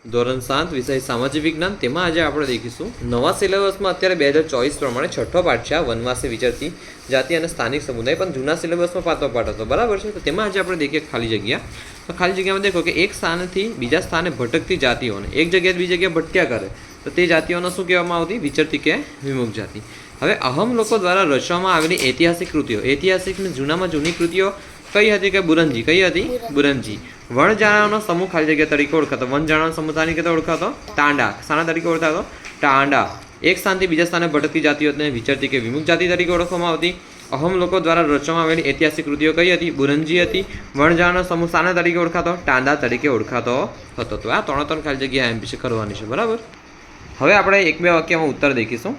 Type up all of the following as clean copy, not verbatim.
ધોરણ 7 વિષય સામાજિક વિજ્ઞાન તેમાં આજે આપણે દેખીશું નવા સિલેબસમાં અત્યારે 2024 પ્રમાણે છઠ્ઠો પાઠ છે આ વનવાસી વિચરતી જાતિ અને સ્થાનિક સમુદાય, પણ જૂના સિલેબસમાં પાંચમો પાઠ હતો, બરાબર છે. તો તેમાં આજે આપણે દેખીએ ખાલી જગ્યા. તો ખાલી જગ્યામાં દેખો કે એક સ્થાનથી બીજા સ્થાને ભટકતી જાતિઓને એક જગ્યાએ બીજી જગ્યાએ ભટક્યા કરે તો તે જાતિઓને શું કહેવામાં આવતી? વિચરતી કે વિમુખ જાતિ. હવે અહમ લોકો દ્વારા રચવામાં આવેલી ઐતિહાસિક કૃતિઓ, ઐતિહાસિક જૂનામાં જૂની કૃતિઓ કઈ હતી? કે બુરંજી. કઈ હતી? બુરંજી. વણજારાનો સમૂહ ખાલી જગ્યા તરીકે ઓળખાતો. વનજારાનો સમૂહ તરીકે ઓળખાતો ટાંડા. શાના તરીકે ઓળખાતો? ટાંડા. એક સ્થાનથી બીજા સ્થાને ભટકતી જાતિઓને વિચરતી કે વિમુખ જાતિ તરીકે ઓળખવામાં આવતી. અહમ લોકો દ્વારા રચવામાં આવેલી ઐતિહાસિક કૃતિઓ કઈ હતી? બુરંજી હતી. વણજારાનો સમૂહ શાના તરીકે ઓળખાતો? ટાંડા તરીકે ઓળખાતો હતો. તો આ ત્રણ ખાલી જગ્યા એમ વિશે કરવાની છે, બરાબર. હવે આપણે એક બે વાક્યમાં ઉત્તર દેખીશું.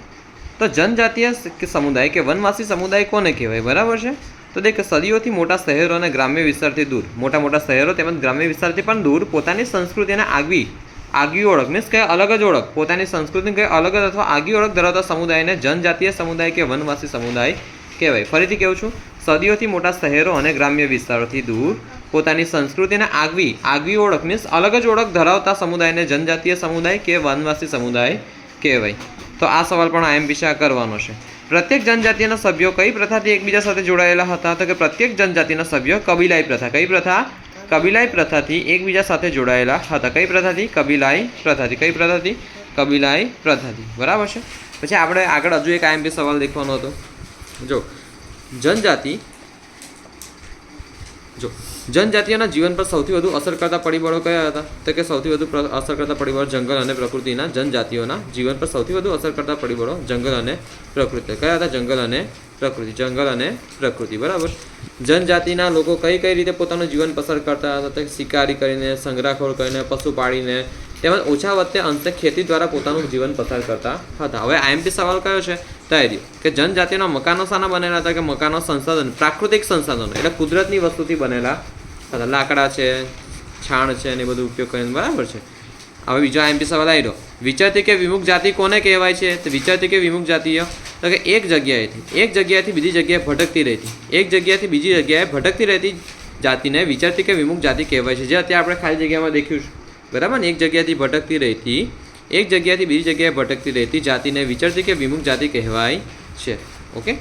તો જનજાતીય સમુદાય કે વનવાસી સમુદાય કોને કહેવાય? બરાબર છે. તો દેખ, સદીઓથી મોટા શહેરો અને ગ્રામ્ય વિસ્તારથી દૂર, મોટા શહેરો તેમજ ગ્રામ્ય વિસ્તારથી પણ દૂર પોતાની સંસ્કૃતિ અને આગવી ઓળખ, મીન્સ કે અલગ જ ઓળખ, પોતાની સંસ્કૃતિ કે અલગ જ અથવા આગવી ઓળખ ધરાવતા સમુદાયને જનજાતીય સમુદાય કે વનવાસી સમુદાય કહેવાય. ફરીથી કહું છું, સદીઓથી મોટા શહેરો અને ગ્રામ્ય વિસ્તારોથી દૂર પોતાની સંસ્કૃતિ અને આગવી ઓળખ, મીન્સ અલગ જ ઓળખ ધરાવતા સમુદાયને જનજાતીય સમુદાય કે વનવાસી સમુદાય કહેવાય. તો આ સવાલ પણ આમ વિશે કરવાનો છે. પ્રત્યેક જનજાતિના સભ્યો કઈ પ્રથાથી એકબીજા સાથે જોડાયેલા હતા? તો કે પ્રત્યેક જનજાતિના સભ્યો કબીલાઈ પ્રથા. કઈ પ્રથા? કબીલાઈ પ્રથાથી એકબીજા સાથે જોડાયેલા હતા. કઈ પ્રથાથી? કબીલાઈ પ્રથાથી. કઈ પ્રથાથી? કબીલાઈ પ્રથાથી. બરાબર છે. પછી આપણે આગળ હજુ એક આઈએમપી સવાલ દેખવાનો હતો. જનજાતિઓના જીવન પર સૌથી વધુ અસર કરતા પરિબળો કયા હતા? તો કે સૌથી વધુ અસર કરતા પરિબળો જંગલ અને પ્રકૃતિના. જનજાતિઓના જીવન પર સૌથી વધુ અસર કરતા પરિબળો જંગલ અને પ્રકૃતિ. કયા હતા? જંગલ અને પ્રકૃતિ. જંગલ અને પ્રકૃતિ, બરાબર. જનજાતિના લોકો કઈ રીતે પોતાનું જીવન પસાર કરતા હતા? તો શિકારી કરીને, સંગ્રહખોર કરીને, પશુ પાળીને, તેમજ ઓછા વત્તે અંશે ખેતી દ્વારા પોતાનું જીવન પસાર કરતા હતા. હવે આઈએમપી સવાલ કયો છે? તૈયારી કે જનજાતિના મકાનો શાના બનેલા હતા? કે મકાનો સંસાધન, પ્રાકૃતિક સંસાધનો એટલે કુદરતની વસ્તુથી બનેલા હતા. લાકડા છે, છાણ છે, ને બધું ઉપયોગ કરીને, બરાબર છે. હવે બીજો આઈએમપી સવાલ આવી રહ્યો. વિચરતી કે વિમુખ જાતિ કોને કહેવાય છે? તો વિચરતી કે વિમુખ જાતિઓ તો કે એક જગ્યાએથી બીજી જગ્યાએ ભટકતી રહેતી જાતિને વિચરતી કે વિમુખ જાતિ કહેવાય છે. જે અત્યારે આપણે ખાલી જગ્યામાં દેખ્યું છે, બરાબર ને. એક જગ્યાએથી બીજી જગ્યાએ ભટકતી રહેતી જાતિને વિચરતી કે વિમુખ જાતિ કહેવાય છે. ઓકે.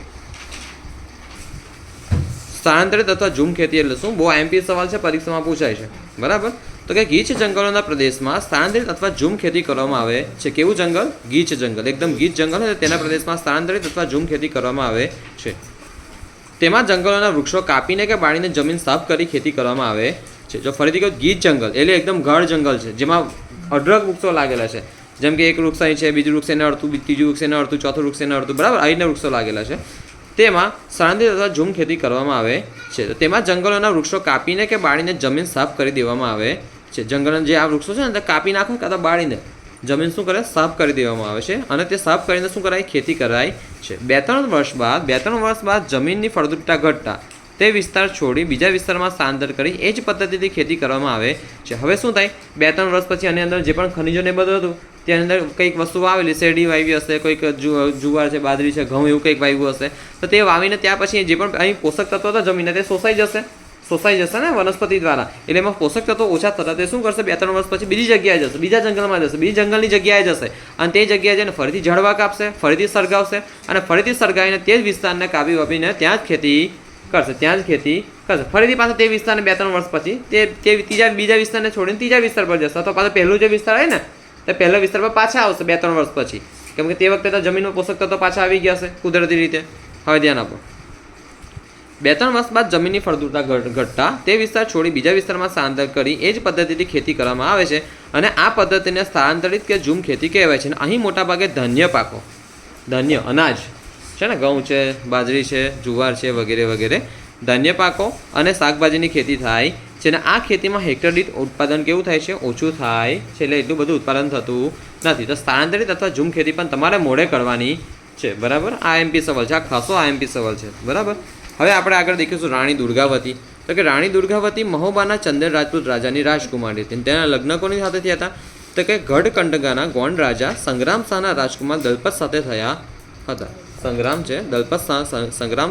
સ્થળાંતરિત અથવા ઝૂમ ખેતી એટલે શું? બહુ આઈએમપી સવાલ છે, પરીક્ષામાં પૂછાય છે, બરાબર. તો કે ગીચ જંગલોના પ્રદેશમાં સ્થળાંતરિત અથવા ઝૂમ ખેતી કરવામાં આવે છે. કેવું જંગલ? ગીચ જંગલ. એકદમ ગીચ જંગલ હોય તેના પ્રદેશમાં સ્થળાંતરિત અથવા ઝૂમ ખેતી કરવામાં આવે છે. તેમાં જંગલોના વૃક્ષો કાપીને કે બાળીને જમીન સાફ કરી ખેતી કરવામાં આવે છે. જો ફરીથી કહું, ગીચ જંગલ એટલે એકદમ ગાઢ જંગલ છે જેમાં અઢળક વૃક્ષો લાગેલા છે. જેમ કે એક વૃક્ષ અહીં છે, બીજું વૃક્ષ એને અડતું, ત્રીજું વૃક્ષ એને અડતું, ચોથું વૃક્ષ એને અડતું, બરાબર. અહીંના વૃક્ષો લાગેલા છે. તેમાં સ્થળાંતરિત અથવા ઝૂમ ખેતી કરવામાં આવે છે. તો તેમાં જંગલોના વૃક્ષો કાપીને કે બાળીને જમીન સાફ કરી દેવામાં આવે છે. જંગલના જે આ વૃક્ષો છે ને તે કાપી નાખો કાં તો બાળીને જમીન શું કરે? સાફ કરી દેવામાં આવે છે. અને તે સાફ કરીને શું કરાય? ખેતી કરાય છે. બે ત્રણ વર્ષ બાદ જમીનની ફળદ્રુપતા ઘટતા તે વિસ્તાર છોડી બીજા વિસ્તારમાં સ્થળાંતર કરી એ જ પદ્ધતિથી ખેતી કરવામાં આવે છે. હવે શું થાય? 2-3 વર્ષ પછી આની અંદર જે પણ ખનિજો ને બધું હતું તેની અંદર કંઈક વસ્તુ વાવેલી, શેરડી વાવી હશે, કોઈક જુવાર છે, બાજરી છે, ઘઉં એવું કંઈક વાવ્યું હશે. તો તે વાવીને ત્યાં પછી જે પણ અહીં પોષક તત્વો હતા જમીનને તે શોષાઈ જશે ને વનસ્પતિ દ્વારા. એટલે એમાં પોષક તત્વો ઓછા થતા તે શું કરશે? 2-3 વર્ષ પછી બીજી જગ્યાએ જશે, બીજા જંગલમાં જશે, બીજી જંગલની જગ્યાએ જશે. અને તે જગ્યાએ જઈને ફરીથી ઝાડવા કાપશે, ફરીથી સળગાવશે, અને ફરીથી સળગાવીને તે જ વિસ્તારને કાપી વાપીને ત્યાં જ ખેતી કરશે. ફરીથી પાછા તે વિસ્તારને 2-3 વર્ષ પછી તે બીજા વિસ્તારને છોડીને ત્રીજા વિસ્તાર પર જશે. તો પાછા પહેલું જે વિસ્તાર હોય ને તે પહેલા વિસ્તાર પર પાછા આવશે 2-3 વર્ષ પછી, કેમ કે તે વખતે તો જમીનમાં પોષક તત્વો પાછા આવી ગયા હશે કુદરતી રીતે. હવે ધ્યાન આપો. 2-3 વર્ષ બાદ જમીનની ફળદ્રુપતા ઘટતા તે વિસ્તાર છોડી બીજા વિસ્તારમાં સ્થળાંતર કરી એ જ પદ્ધતિથી ખેતી કરવામાં આવે છે. અને આ પદ્ધતિને સ્થળાંતરિત કે ઝૂમ ખેતી કહેવાય છે. અહીં મોટાભાગે ધાન્ય પાકો, અનાજ છે ને, ઘઉં છે, બાજરી છે, જુવાર છે, વગેરે ધાન્ય પાકો અને શાકભાજીની ખેતી થાય છે. અને આ ખેતીમાં હેક્ટર દીઠ ઉત્પાદન કેવું થાય છે? ઓછું થાય છે. એટલે એટલું બધું ઉત્પાદન થતું નથી. તો સ્થળાંતરિત અથવા ઝૂમ ખેતી પણ તમારે મોડે કરવાની છે, બરાબર. આ આઈએમપી સવાલ છે, આ ખાસો આઈએમપી સવાલ છે, બરાબર. હવે આપણે આગળ દેખીશું રાણી દુર્ગાવતી. તો કે રાણી દુર્ગાવતી મહોબાના ચંદેલ રાજપૂત રાજાની રાજકુમારી હતી. તેના લગ્ન કોની સાથે થયા હતા? તો કે ગઢકંડગાના ગોંડ રાજા સંગ્રામ શાહના રાજકુમાર દલપત સાથે થયા હતા. સંગ્રામ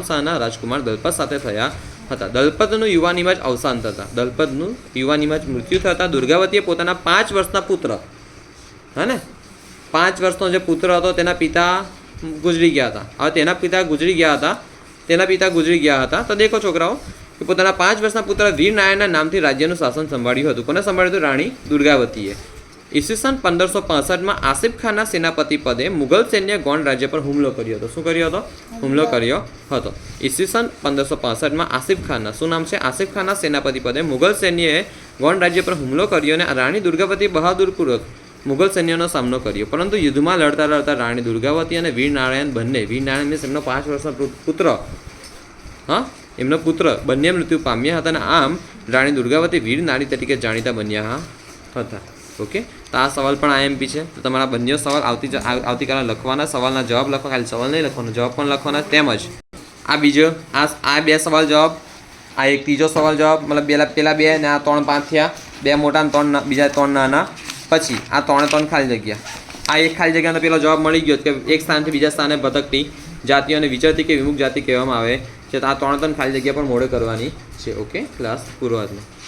શાહના રાજકુમાર દલપત સાથે થયા હતા. દલપતનું યુવાનીમાં જ અવસાન થતા, દલપતનું યુવાનીમાં જ મૃત્યુ થતાં દુર્ગાવતીએ પોતાના 5 વર્ષના પુત્ર, હા ને 5 વર્ષનો જે પુત્ર હતો તેના પિતા ગુજરી ગયા હતા. હવે તેના પિતા ગુજરી ગયા હતા તો દેખો છોકરાઓ કે પોતાના 5 વર્ષના પુત્ર વીર નારાયણના નામથી રાજ્યનું શાસન સંભાળ્યું હતું. કોને સંભાળ્યું હતું? રાણી દુર્ગાવતીએ. ઈસવીસન 1565માં આસિફ ખાનના સેનાપતિ પદે મુગલ સૈન્ય ગોંડ રાજ્ય પર હુમલો કર્યો હતો. શું કર્યો હતો? હુમલો કર્યો હતો. ઈસવીસન 1565માં આસિફ ખાનના, શું નામ છે? આસિફ ખાનના સેનાપતિ પદે મુગલ સૈન્યએ ગોંડ રાજ્ય પર હુમલો કર્યો અને રાણી દુર્ગાવતી બહાદુરપૂર્વક મુગલ સૈન્યનો સામનો કર્યો. પરંતુ યુદ્ધમાં લડતા રાણી દુર્ગાવતી અને વીર નારાયણ બંને, વીર નારાયણ મીન્સ એમનો 5 વર્ષનો પુત્ર, હા એમનો પુત્ર બંને મૃત્યુ પામ્યા હતા અને આમ રાણી દુર્ગાવતી વીર નારી તરીકે જાણીતા બન્યા હતા. ઓકે, તો આ સવાલ પણ આઈએમપી છે. તો તમારા બંને સવાલ આવતીકાલે લખવાના, સવાલના જવાબ લખવા, ખાલી સવાલ નહીં લખવાનો, જવાબ પણ લખવાના. તેમજ આ બીજો આ 2 સવાલ જવાબ, આ એક ત્રીજો સવાલ જવાબ, મતલબ પેલા 2 ને આ 3 5 થયા, 2 મોટા ને 3 બીજા 3 નાના, પછી આ 3 ખાલી જગ્યા. આ એક ખાલી જગ્યાનો પેલો જવાબ મળી ગયો કે એક સ્થાનથી બીજા સ્થાને ભટકતી જાતિઓને વિચરતી કે વિમુખ જાતિ કહેવામાં આવે છે. તો આ 3 ખાલી જગ્યા પણ મોડે કરવાની છે. ઓકે, ક્લાસ પૂરો આજનો.